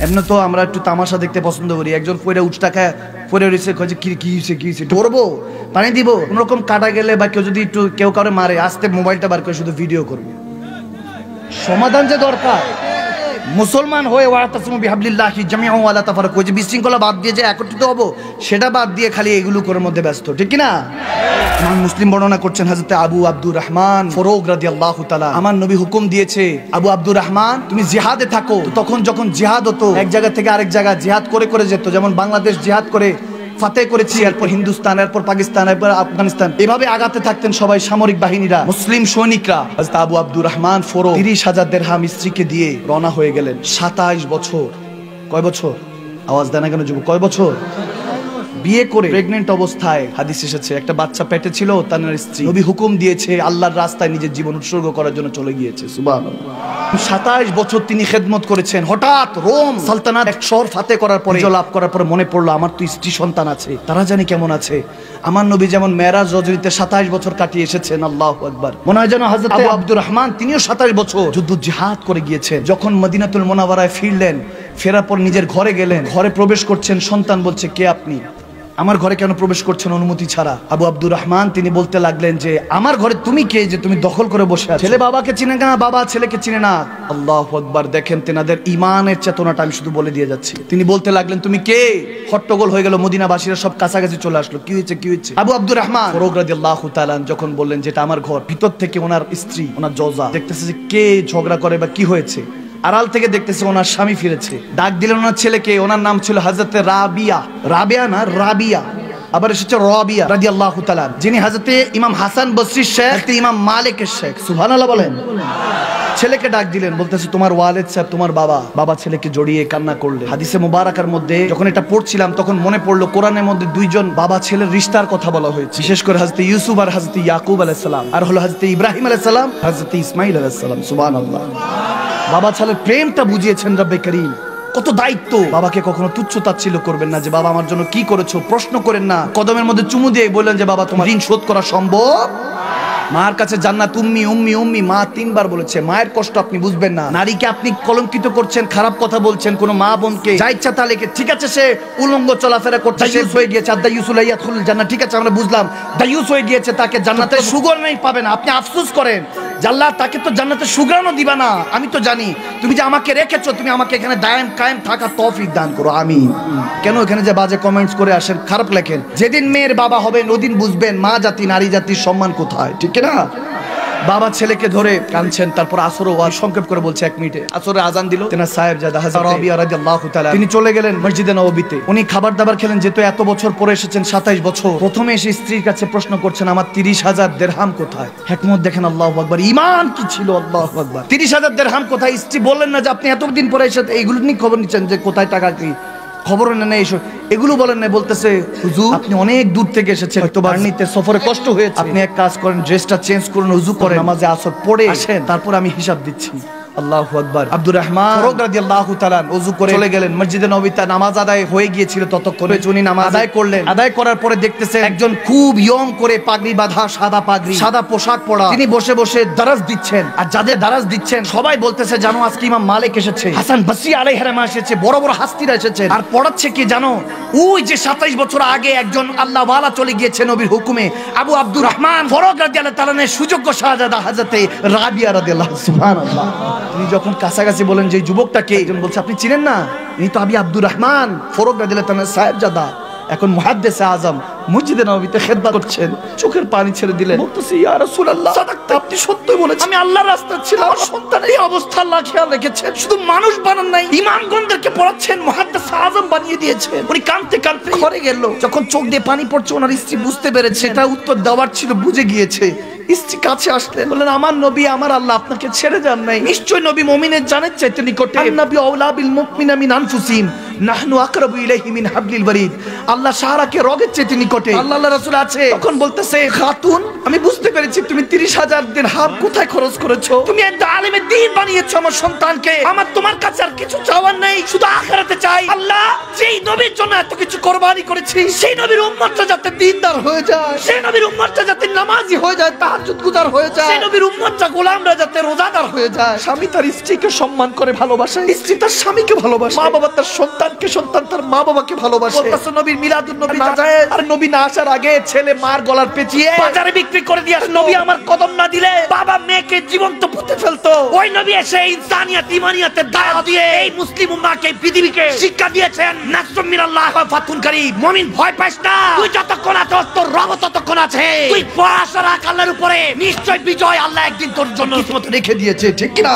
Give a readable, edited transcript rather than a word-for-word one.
এমনি তো আমরা একটু তামাশা দেখতে পছন্দ করি। একজন পরে উঠটাকা পরে রয়েছে, কি হয়েছে ধরবো, পানি দিব, কোনোরকম কাটা গেলে বা কেউ যদি একটু কেউ কাউরে মারে, আস্তে মোবাইলটা বার করে শুধু ভিডিও করবে। সমাধান যে দরকার, মুসলমান হয়ে ওয়াতাসিমু বিহাবলিল্লাহি জামিআন ওয়া লা তাফাররাকু, যে বিশৃঙ্খলা বাদ দিয়ে যে একত্রিত হব সেটা বাদ দিয়ে খালি এগুলো করার মধ্যে ব্যস্ত, ঠিক কি না? ইমাম মুসলিম বর্ণনা করছেন হযরত আবু আব্দুর রহমান ফারুক রাদিয়াল্লাহু তাআলা, আমার নবী হুকুম দিয়েছে আবু আব্দুর রহমান তুমি জিহাদে থাকো। তখন যখন জিহাদ হতো এক জায়গা থেকে আরেক জায়গা জিহাদ করে করে যেত, যেমন বাংলাদেশ জিহাদ করে ফাতেহ করেছি, এরপর হিন্দুস্তান, এরপর পাকিস্তান, এরপর আফগানিস্তান, এভাবে আগাতে থাকতেন সবাই সামরিক বাহিনীরা, মুসলিম সৈনিকরা। হযরত আবু আব্দুর রহমান ফারুক 30,000 দিরহাম স্ত্রীকে দিয়ে রওনা হয়ে গেলেন। 27 বছর, কয় বছর? আওয়াজ দেন না কেন যুবক? কয় বছর? বিয়ে করে প্রেগনেন্ট অবস্থায় হাদিস এসেছে একটা বাচ্চা পেটে ছিল, তার স্ত্রী নবী হুকুম দিয়েছে আল্লাহর রাস্তায় নিজের জীবন উৎসর্গ করার জন্য চলে গিয়েছে। সুবহানাল্লাহ। 27 বছর তিনি খেদমত করেছেন। হঠাৎ রোম সালতানাত এক শহর ফাতেহ করার পরে, লাভ করার পরে মনে পড়লো আমার তো স্ত্রী সন্তান আছে, তারা জানি কেমন আছে। আমার নবী যেমন মেরাজ রজনীতে 27 বছর কাটিয়ে এসেছেন, আল্লাহু আকবার, মনে হয় যেন হযরত আবু আব্দুর রহমান তিনিও 27 বছর যুদ্ধ জিহাদ করে গিয়েছেন। যখন মদিনাতুল মুনাওয়ারায় ফিরলেন, ফেরার পর নিজের ঘরে গেলেন, ঘরে প্রবেশ করছেন, সন্তান বলছে কে আপনি, আমার ঘরে কেন প্রবেশ করছেন অনুমতি ছাড়া? আবু আব্দুর রহমান তিনি বলতে লাগলেন যে আমার ঘরে তুমি কে যে তুমি দখল করে বসে আছো? ছেলে বাবাকে চিনে না, বাবা ছেলেকে চিনে না। আল্লাহু আকবার। দেখেন তেনাদের ঈমানের চেতনাটা আমি শুধু বলে দিয়ে যাচ্ছি। তিনি বলতে লাগলেন তুমি কে? হট্টগোল হয়ে গেল, মদিনাবাসীরা সব কাছাকাছি চলে আসলো, কি হয়েছে কি হয়েছে? আবু আব্দুর রহমান ফারুক রাদিয়াল্লাহু তাআলা যখন বললেন যেটা আমার ঘর, ভিতর থেকে ওনার স্ত্রী ওনার জওজা দেখতেছে যে কে ঝগড়া করে বা কি হয়েছে, আড়াল থেকে দেখতেছে ওনার স্বামী ফিরেছে। ডাক দিলেন ওনার ছেলেকে, ওনার নাম ছিল হযরত রাবিয়া, রাবিয়া না রাবিয়া, আবার এসেছে রাবিয়া রাদিয়াল্লাহু তাআলা, যিনি হযরত ইমাম হাসান বসরির শেখ, ইমাম মালিকের শেখ। সুবহানাল্লাহ বলেন। ছেলেকে ডাক দিলেন, বলতেছে তোমার ওয়ালিদ সাহেব, তোমার বাবা। বাবা ছেলেকে জড়িয়ে কান্না করলেন। হাদিসে মুবারাকার মধ্যে যখন এটা পড়ছিলাম তখন মনে পড়লো কোরআনের মধ্যে দুইজন বাবা ছেলের রিশতার কথা বলা হয়েছে, বিশেষ করে হযরত ইউসুফ আর হযরত ইয়াকুব আলাইহিস সালাম, আর হলো হযরত ইব্রাহিম আলাইহিস সালাম, হযরত ইসমাঈল আলাইহিস সালাম। সুবহানাল্লাহ। বাবা ছেলের প্রেমটা বুঝিয়েছেন রব্বে করিম। কত দায়িত্ব। বাবাকে কখনো তুচ্ছ তাচ্ছিল্য করবেন না যে বাবা আমার জন্য কি করেছো, প্রশ্ন করেন না। কদমের মধ্যে চুমু দিয়ে বললেন যে বাবা তোমার ঋণ শোধ করা সম্ভব। মার কাছে জান্নাত উম্মি উম্মি উম্মি, মা 3 বার বলেছে। মায়ের কষ্ট আপনি বুঝবেন না। নারীকে আপনি কলঙ্কিত করছেন, খারাপ কথা বলছেন কোন মা বোনকে, যা ইচ্ছা তা লেখে। ঠিক আছে সে উলঙ্গ চলাফেরা করছে, শেষ হয়ে গিয়েছে, দায়ুসুল ইয়াদখুল জান্নাত, ঠিক আছে আমরা বুঝলাম, দায়ুস হয়ে গিয়েছে, তাকে জান্নাতে সুগর নেই পাবে না। আপনি আফসোস করেন যে আল্লাহ তাকে তো জান্নাতে সুগ্রাণও দিবা না। আমি তো জানি তুমি যে আমাকে রেখেছো, তুমি আমাকে এখানে দায়েম কায়েম থাকার তৌফিক দান করো, আমিন। কেন এখানে যে বাজে কমেন্টস করে আসেন, খারাপ লেখেন? যেদিন মেয়ের বাবা হবেন ওদিন বুঝবেন মা জাতি নারী জাতির সম্মান কোথায়, ঠিক না? বাবা ছেলেকে ধরে কাঁদছেন। তারপর আসর ওয়াজ সংক্ষেপ করে বলছে 1 মিনিটে। আসরে আজান দিল, তেনা সাহেবজাদা হযরত রাবিয়া রাদিয়াল্লাহু তাআলা তিনি চলে গেলেন মসজিদে নববীতে। উনি খাবার দাবার খেলেন, যেহেতু এত বছর পরে এসেছেন, 27 বছর। প্রথমে এসে স্ত্রীর কাছে প্রশ্ন করছেন আমার 30,000 দিরহাম কোথায়? হিকমত দেখেন, আল্লাহু আকবার, ঈমান কি ছিল, আল্লাহু আকবার। 30,000 দিরহাম কোথায়? স্ত্রী বললেন না যে আপনি এতদিন পরে এসে এইগুলো নিয়ে খবর নিচ্ছেন যে কোথায় টাকা কি, খবর নেই এসব, এগুলো বলেন না। বলতেছে হুজুর আপনি অনেক দূর থেকে এসেছেন, হয়তো বাড়িতে সফরে কষ্ট হয়েছে, আপনি এক কাজ করেন, ড্রেসটা চেঞ্জ করুন, ওযু করেন, নামাজে আসর পড়ে আসেন, তারপর আমি হিসাব দিচ্ছি। আল্লাহু আকবার। আব্দুর রহমান ফারুক রাদিয়াল্লাহু তাআলা ওযু করে চলে গেলেন মসজিদে নববীতে। নামাজ আদায় হয়ে গিয়েছিল ততক্ষণে। উনি নামাজ আদায় করলেন। আদায় করার পরে দেখতেছে একজন খুব ইয়ং করে পাগড়ি বাঁধা, সাদা পাগড়ি, সাদা পোশাক পরা, তিনি বসে বসে দারাজ দিচ্ছেন। আর যাদের দারাজ দিচ্ছেন সবাই বলতেছে জানো আজকে ইমাম মালিক এসেছে, হাসান বসরি আলাইহিস সালাম এসেছে, বড় বড় হাস্তিরা এসেছেন। আর পড়াচ্ছে কি জানো? ওই যে 27 বছর আগে একজন আল্লাহ ওয়ালা চলে গিয়েছে নবীর হুকুমে, আবু আব্দুর রহমান ফারুক রাদিয়াল্লাহু তাআলা সুযোগ্য শাহজাদা হযরত রাবিয়া রাদিয়াল্লাহু, সুবহানাল্লাহ। তিনি যখন কাছাকাছি বলেন যে যুবকটাকে, একজন বলছে আপনি চিনেন না, ইনি তো আবু আব্দুর রহমান ফারুক রাদিয়াল্লাহু তাআলা সাহেবজাদা, এখন মুহাদ্দিসে আজম, মসজিদে নববীতে খেদমত করছেন। চোখের পানি ছেড়ে দিলেন, বলতেছে ইয়া রাসূলুল্লাহ সাদাকতা, আপনি সত্যই বলেছেন, আমি আল্লাহর রাস্তায় ছিলাম, আমার সন্তানের এই অবস্থা আল্লাহ খেয়াল রেখেছেন। শুধু মানুষ বানান নাই, ঈমানগণদেরকে পড়াচ্ছেন, মুহাদ্দিসে আজম বানিয়ে দিয়েছেন। উনি কাঁদতে কাঁদতে ঘরে গেল। যখন চোখ দিয়ে পানি পড়ছে ওনার স্ত্রী বুঝতে পেরেছে এটা উত্তর দেওয়ার ছিল, বুঝে গিয়েছে। স্ত্রী কাছে আসলেন, বললেন আমার নবী, আমার আল্লাহ আপনাকে ছেড়ে যান নাই। নিশ্চয় নবী মুমিনের জানের চাইতে নিকটে, নবী আওলা বিল মুমিনিনা মিন আনফুসিহিম নাহনু আকরাবু ইলাইহি মিন হাবলিল ওয়ারিদ, আল্লাহ সাহারাকে রগের চাইতে নিকটে, আল্লাহর রাসূল আছে। তখন বলতেছে খাতুন আমি বুঝতে পেরেছি তুমি 30,000 দিরহাম কোথায় খরচ করেছো, তুমি একটা আলেমে দ্বীন বানিয়েছো আমার সন্তানকে। আমার তোমার কাছে আর কিছু চাওয়ার নেই, শুধু আখিরাতে চাই। আল্লাহ যেই নবীর জন্য এত কিছু কোরবানি করেছি, সেই নবীর উম্মতটা যাতে দিনদার হয়ে যায়, সেই নবীর উম্মতটা যাতে নামাজি হয়ে যায়, তাহাজ্জুদ গুজার হয়ে যায়, সেই নবীর উম্মতটা গোলামরা যাতে রোজাদার হয়ে যায়। স্বামী তার স্ত্রীকে সম্মান করে ভালোবাসে, স্ত্রী তার স্বামীকে ভালোবাসে, মা বাবা তার সন্তানকে, সন্তান তার মা বাবাকে ভালোবাসে। বলতাছে নবীর মিলাদুন নবী না যায়, আর নবী না আসার আগে ছেলে মার গলার পেঁচিয়ে বাজারে বিক্রি করে দিয়ে আসে। নবী আমার কদম না দিলে বাবা মেয়েকে জীবন্ত পুঁতে ফেলতো। ওই নবী এসে ইনসানিয়াত ইমানিয়াতের দাওয়াত দিয়ে এই মুসলিম উম্মাহকে, পৃথিবীকে শিক্ষা দিয়েছেন নাসরুম মিনাল্লাহ ওয়া ফাতহুন কারীম। মুমিন ভয় পাস না, তুই যতক্ষণ আছিস তোর রব ততক্ষণ আছে। তুই ভরসা রাখ আল্লাহর উপরে, নিশ্চয় বিজয় আল্লাহ একদিন তোর জন্য কিসমতে রেখে দিয়েছে, ঠিক কি না?